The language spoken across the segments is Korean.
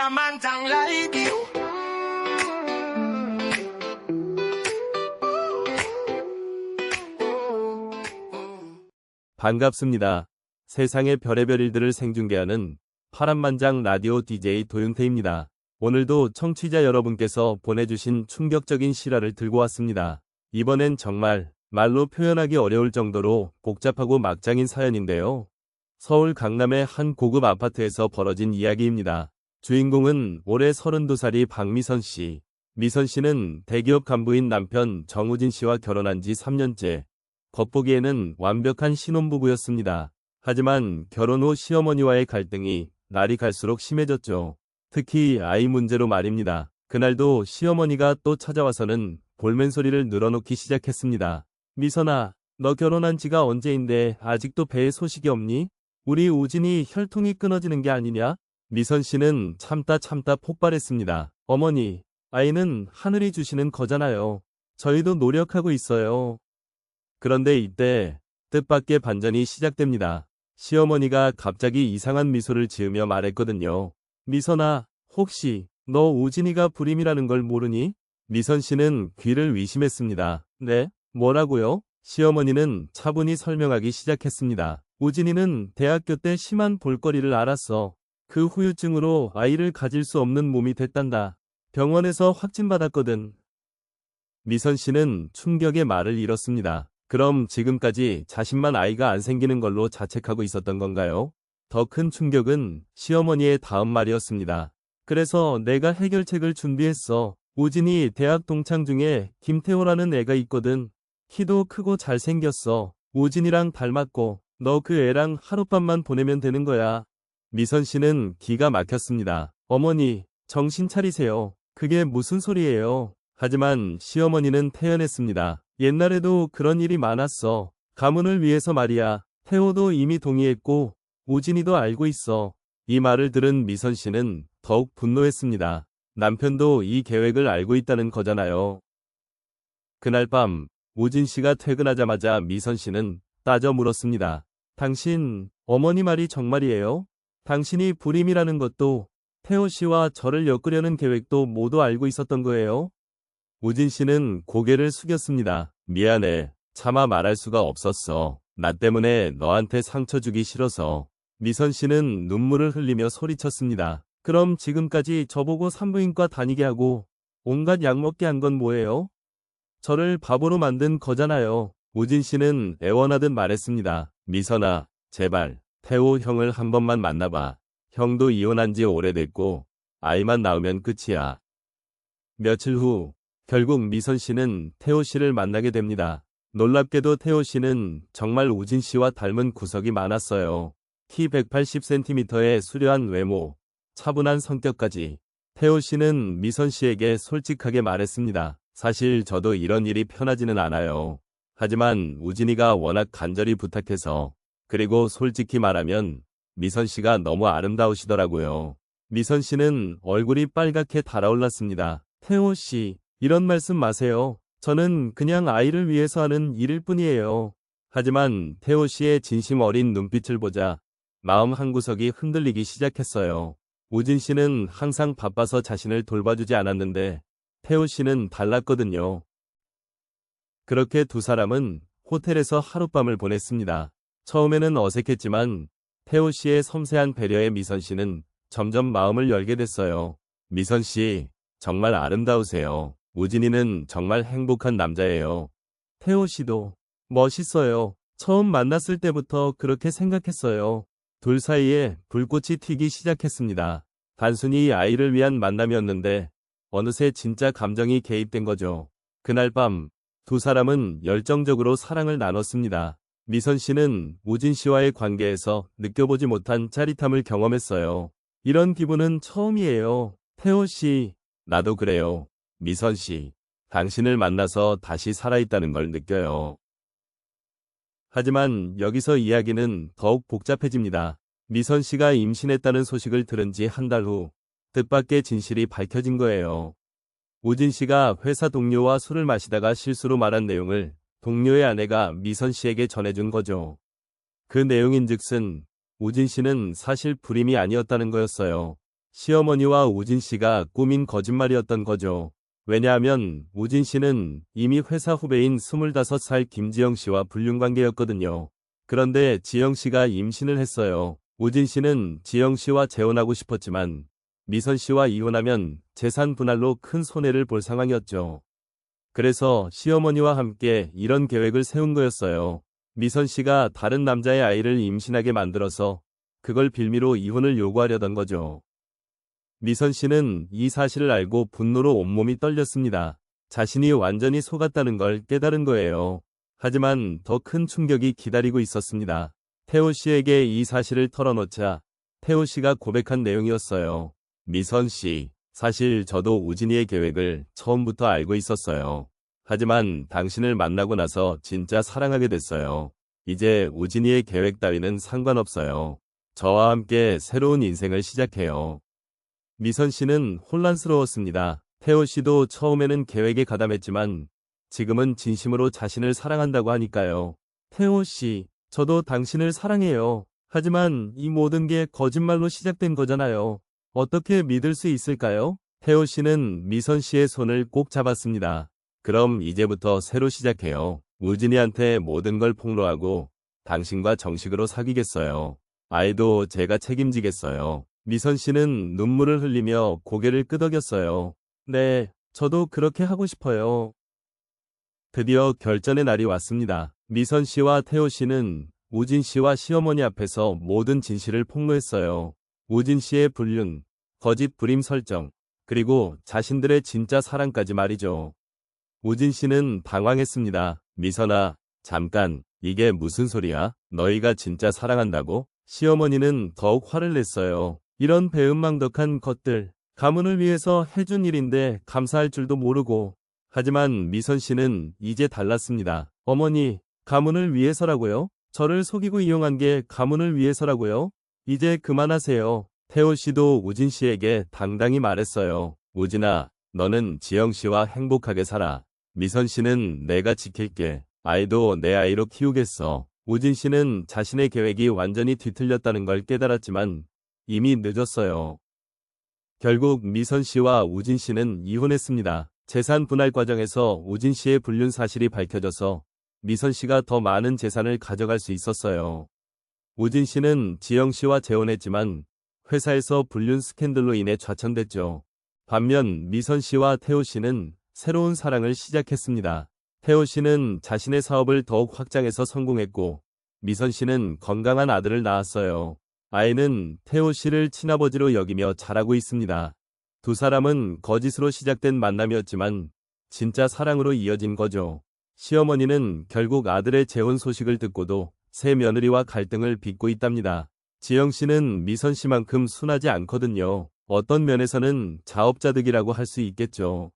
파란만장 라디오. 반갑습니다. 세상의 별의별 일들을 생중계하는 파란만장 라디오 DJ 도윤태입니다. 오늘도 청취자 여러분께서 보내주신 충격적인 실화를 들고 왔습니다. 이번엔 정말 말로 표현하기 어려울 정도로 복잡하고 막장인 사연인데요. 서울 강남의 한 고급 아파트에서 벌어진 이야기입니다. 주인공은 올해 32살이 박미선 씨. 미선 씨는 대기업 간부인 남편 정우진 씨와 결혼한 지 3년째. 겉보기에는 완벽한 신혼부부였습니다. 하지만 결혼 후 시어머니와의 갈등이 날이 갈수록 심해졌죠. 특히 아이 문제로 말입니다. 그날도 시어머니가 또 찾아와서는 볼멘소리를 늘어놓기 시작했습니다. 미선아, 너 결혼한 지가 언제인데 아직도 배에 소식이 없니? 우리 우진이 혈통이 끊어지는 게 아니냐? 미선 씨는 참다 폭발했습니다. 어머니, 아이는 하늘이 주시는 거잖아요. 저희도 노력하고 있어요. 그런데 이때 뜻밖의 반전이 시작됩니다. 시어머니가 갑자기 이상한 미소를 지으며 말했거든요. 미선아, 혹시 너 우진이가 불임이라는 걸 모르니? 미선 씨는 귀를 의심했습니다. 네? 뭐라고요? 시어머니는 차분히 설명하기 시작했습니다. 우진이는 대학교 때 심한 볼거리를 앓았어. 그 후유증으로 아이를 가질 수 없는 몸이 됐단다. 병원에서 확진받았거든. 미선 씨는 충격의 말을 잃었습니다. 그럼 지금까지 자신만 아이가 안 생기는 걸로 자책하고 있었던 건가요? 더 큰 충격은 시어머니의 다음 말이었습니다. 그래서 내가 해결책을 준비했어. 우진이 대학 동창 중에 김태호라는 애가 있거든. 키도 크고 잘생겼어. 우진이랑 닮았고 너 그 애랑 하룻밤만 보내면 되는 거야. 미선 씨는 기가 막혔습니다. 어머니, 정신 차리세요. 그게 무슨 소리예요? 하지만 시어머니는 태연했습니다. 옛날에도 그런 일이 많았어. 가문을 위해서 말이야. 태호도 이미 동의했고 우진이도 알고 있어. 이 말을 들은 미선 씨는 더욱 분노했습니다. 남편도 이 계획을 알고 있다는 거잖아요. 그날 밤 우진 씨가 퇴근하자마자 미선 씨는 따져 물었습니다. 당신 어머니 말이 정말이에요? 당신이 불임이라는 것도 태호 씨와 저를 엮으려는 계획도 모두 알고 있었던 거예요? 우진 씨는 고개를 숙였습니다. 미안해. 차마 말할 수가 없었어. 나 때문에 너한테 상처 주기 싫어서. 미선 씨는 눈물을 흘리며 소리쳤습니다. 그럼 지금까지 저보고 산부인과 다니게 하고 온갖 약 먹게 한 건 뭐예요? 저를 바보로 만든 거잖아요. 우진 씨는 애원하듯 말했습니다. 미선아, 제발 태호 형을 한 번만 만나봐. 형도 이혼한 지 오래됐고 아이만 낳으면 끝이야. 며칠 후 결국 미선 씨는 태호 씨를 만나게 됩니다. 놀랍게도 태호 씨는 정말 우진 씨와 닮은 구석이 많았어요. 키 180cm의 수려한 외모, 차분한 성격까지. 태호 씨는 미선 씨에게 솔직하게 말했습니다. 사실 저도 이런 일이 편하지는 않아요. 하지만 우진이가 워낙 간절히 부탁해서. 그리고 솔직히 말하면 미선 씨가 너무 아름다우시더라고요. 미선 씨는 얼굴이 빨갛게 달아올랐습니다. 태호 씨, 이런 말씀 마세요. 저는 그냥 아이를 위해서 하는 일일 뿐이에요. 하지만 태호 씨의 진심 어린 눈빛을 보자 마음 한구석이 흔들리기 시작했어요. 우진 씨는 항상 바빠서 자신을 돌봐주지 않았는데 태호 씨는 달랐거든요. 그렇게 두 사람은 호텔에서 하룻밤을 보냈습니다. 처음에는 어색했지만 태호 씨의 섬세한 배려에 미선 씨는 점점 마음을 열게 됐어요. 미선 씨, 정말 아름다우세요. 우진이는 정말 행복한 남자예요. 태호 씨도 멋있어요. 처음 만났을 때부터 그렇게 생각했어요. 둘 사이에 불꽃이 튀기 시작했습니다. 단순히 아이를 위한 만남이었는데 어느새 진짜 감정이 개입된 거죠. 그날 밤 두 사람은 열정적으로 사랑을 나눴습니다. 미선 씨는 우진 씨와의 관계에서 느껴보지 못한 짜릿함을 경험했어요. 이런 기분은 처음이에요. 태호 씨, 나도 그래요. 미선 씨, 당신을 만나서 다시 살아있다는 걸 느껴요. 하지만 여기서 이야기는 더욱 복잡해집니다. 미선 씨가 임신했다는 소식을 들은 지 한 달 후 뜻밖의 진실이 밝혀진 거예요. 우진 씨가 회사 동료와 술을 마시다가 실수로 말한 내용을 동료의 아내가 미선 씨에게 전해준 거죠. 그 내용인즉슨 우진 씨는 사실 불임이 아니었다는 거였어요. 시어머니와 우진 씨가 꾸민 거짓말이었던 거죠. 왜냐하면 우진 씨는 이미 회사 후배인 25살 김지영 씨와 불륜 관계였거든요. 그런데 지영 씨가 임신을 했어요. 우진 씨는 지영 씨와 재혼하고 싶었지만 미선 씨와 이혼하면 재산 분할로 큰 손해를 볼 상황이었죠. 그래서 시어머니와 함께 이런 계획을 세운 거였어요. 미선 씨가 다른 남자의 아이를 임신하게 만들어서 그걸 빌미로 이혼을 요구하려던 거죠. 미선 씨는 이 사실을 알고 분노로 온몸이 떨렸습니다. 자신이 완전히 속았다는 걸 깨달은 거예요. 하지만 더 큰 충격이 기다리고 있었습니다. 태호 씨에게 이 사실을 털어놓자 태호 씨가 고백한 내용이었어요. 미선 씨, 사실 저도 우진이의 계획을 처음부터 알고 있었어요. 하지만 당신을 만나고 나서 진짜 사랑하게 됐어요. 이제 우진이의 계획 따위는 상관없어요. 저와 함께 새로운 인생을 시작해요. 미선 씨는 혼란스러웠습니다. 태호 씨도 처음에는 계획에 가담했지만 지금은 진심으로 자신을 사랑한다고 하니까요. 태호 씨, 저도 당신을 사랑해요. 하지만 이 모든 게 거짓말로 시작된 거잖아요. 어떻게 믿을 수 있을까요? 태호 씨는 미선 씨의 손을 꼭 잡았습니다. 그럼 이제부터 새로 시작해요. 우진이한테 모든 걸 폭로하고 당신과 정식으로 사귀겠어요. 아이도 제가 책임지겠어요. 미선 씨는 눈물을 흘리며 고개를 끄덕였어요. 네, 저도 그렇게 하고 싶어요. 드디어 결전의 날이 왔습니다. 미선 씨와 태호 씨는 우진 씨와 시어머니 앞에서 모든 진실을 폭로했어요. 우진 씨의 불륜, 거짓 불임 설정, 그리고 자신들의 진짜 사랑까지 말이죠. 우진 씨는 당황했습니다. 미선아, 잠깐, 이게 무슨 소리야? 너희가 진짜 사랑한다고? 시어머니는 더욱 화를 냈어요. 이런 배은망덕한 것들, 가문을 위해서 해준 일인데 감사할 줄도 모르고. 하지만 미선 씨는 이제 달랐습니다. 어머니, 가문을 위해서라고요? 저를 속이고 이용한 게 가문을 위해서라고요? 이제 그만하세요. 태호 씨도 우진 씨에게 당당히 말했어요. 우진아, 너는 지영 씨와 행복하게 살아. 미선 씨는 내가 지킬게. 아이도 내 아이로 키우겠어. 우진 씨는 자신의 계획이 완전히 뒤틀렸다는 걸 깨달았지만 이미 늦었어요. 결국 미선 씨와 우진 씨는 이혼했습니다. 재산 분할 과정에서 우진 씨의 불륜 사실이 밝혀져서 미선 씨가 더 많은 재산을 가져갈 수 있었어요. 우진 씨는 지영 씨와 재혼했지만 회사에서 불륜 스캔들로 인해 좌천됐죠. 반면 미선 씨와 태호 씨는 새로운 사랑을 시작했습니다. 태호 씨는 자신의 사업을 더욱 확장해서 성공했고 미선 씨는 건강한 아들을 낳았어요. 아이는 태호 씨를 친아버지로 여기며 자라고 있습니다. 두 사람은 거짓으로 시작된 만남이었지만 진짜 사랑으로 이어진 거죠. 시어머니는 결국 아들의 재혼 소식을 듣고도 새 며느리와 갈등을 빚고 있답니다. 지영 씨는 미선 씨만큼 순하지 않거든요. 어떤 면에서는 자업자득이라고 할 수 있겠죠.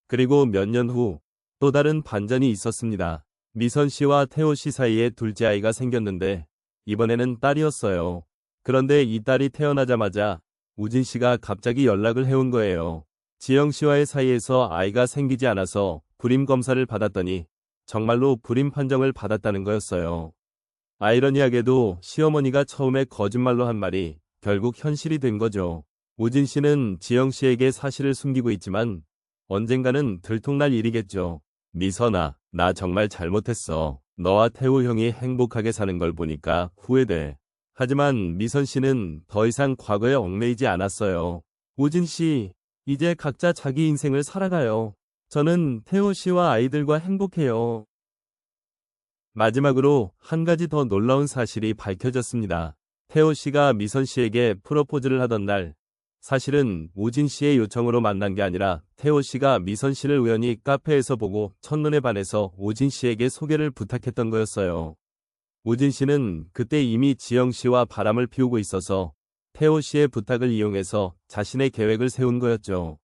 그리고 몇 년 후 또 다른 반전이 있었습니다. 미선 씨와 태호 씨 사이에 둘째 아이가 생겼는데 이번에는 딸이었어요. 그런데 이 딸이 태어나자마자 우진 씨가 갑자기 연락을 해온 거예요. 지영 씨와의 사이에서 아이가 생기지 않아서 불임 검사를 받았더니 정말로 불임 판정을 받았다는 거였어요. 아이러니하게도 시어머니가 처음에 거짓말로 한 말이 결국 현실이 된 거죠. 우진 씨는 지영 씨에게 사실을 숨기고 있지만 언젠가는 들통날 일이겠죠. 미선아, 나 정말 잘못했어. 너와 태호 형이 행복하게 사는 걸 보니까 후회돼. 하지만 미선 씨는 더 이상 과거에 얽매이지 않았어요. 우진 씨, 이제 각자 자기 인생을 살아가요. 저는 태호 씨와 아이들과 행복해요. 마지막으로 한 가지 더 놀라운 사실이 밝혀졌습니다. 태호 씨가 미선 씨에게 프로포즈를 하던 날, 사실은 우진 씨의 요청으로 만난 게 아니라 태호 씨가 미선 씨를 우연히 카페에서 보고 첫눈에 반해서 우진 씨에게 소개를 부탁했던 거였어요. 우진 씨는 그때 이미 지영 씨와 바람을 피우고 있어서 태호 씨의 부탁을 이용해서 자신의 계획을 세운 거였죠.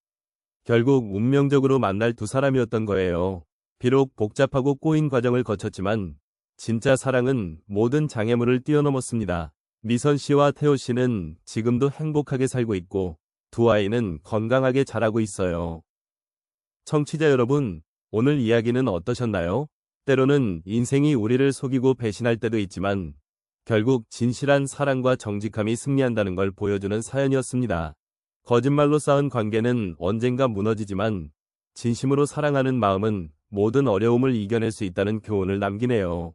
결국 운명적으로 만날 두 사람이었던 거예요. 비록 복잡하고 꼬인 과정을 거쳤지만 진짜 사랑은 모든 장애물을 뛰어넘었습니다. 미선 씨와 태호 씨는 지금도 행복하게 살고 있고 두 아이는 건강하게 자라고 있어요. 청취자 여러분, 오늘 이야기는 어떠셨나요? 때로는 인생이 우리를 속이고 배신할 때도 있지만 결국 진실한 사랑과 정직함이 승리한다는 걸 보여주는 사연이었습니다. 거짓말로 쌓은 관계는 언젠가 무너지지만 진심으로 사랑하는 마음은 모든 어려움을 이겨낼 수 있다는 교훈을 남기네요.